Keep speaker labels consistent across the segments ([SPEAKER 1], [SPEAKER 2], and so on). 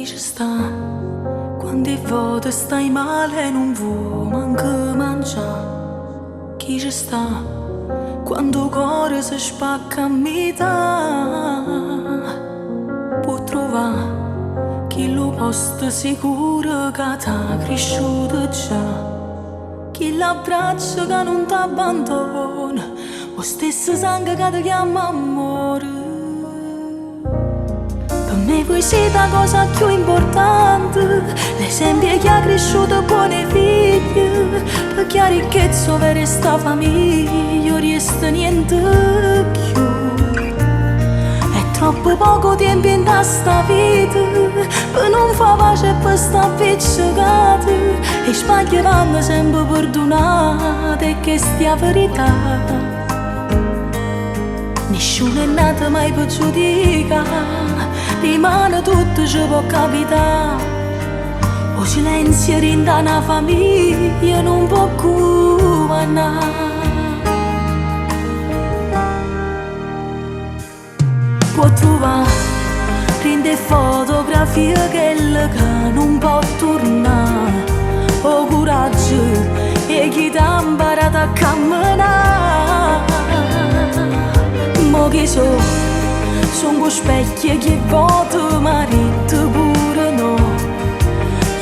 [SPEAKER 1] Chi ci sta quante volte stai male e non vuoi manco mangiare? Chi ci sta quando il cuore si spacca a metà? Può trovare chi lo posto sicuro che t'ha cresciuto già, chi l'abbraccia che non ti abbandona, lo stesso sangue che ti chiama amore. Per me voi siete la cosa più importante, l'esempio che ha cresciuto buone figlie, perché la ricchezza per sta famiglia non resta niente più. È troppo poco tempo in questa vita per non far pace e per sta appiccicata, e sbagli vanno sempre perdonati, e che stia verità. Nessuno è nato mai per giudicare, rimane tutto ci può capitare. O silenzio rinda una famiglia non può governare. Può trovare rinde fotografie che non può tornare, o coraggio e chi ti ha imparato a camminare. Mo che sono con specchi che voto marito pure no.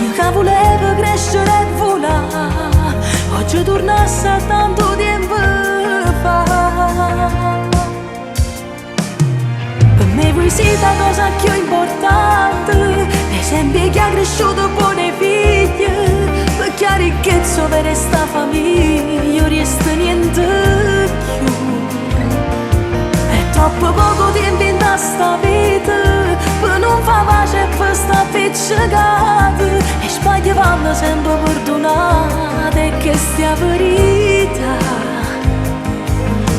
[SPEAKER 1] Io che volevo crescere e volare, oggi tornasse a tanto tempo fa. Per me voi siete la cosa più importante, l'esempio che ha cresciuto buone figlie, perché la ricchezza per sta famiglia non resta niente più. Troppo poco tempo in questa vita per non far pace e per sta appiccicata, e sbagli vanno sempre perdonati, e che stia verità.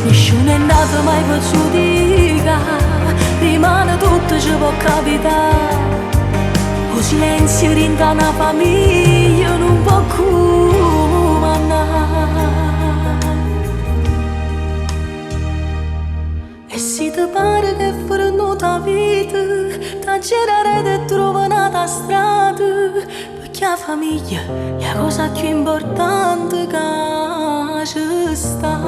[SPEAKER 1] Nessuno è nato mai per giudicare, rimane tutto ci può capitare. O silenzio rinda una famiglia non può comandare. E se ti pare che per nuova vita ti girare e trovi una strada, perché la famiglia è la cosa più importante che ci sta.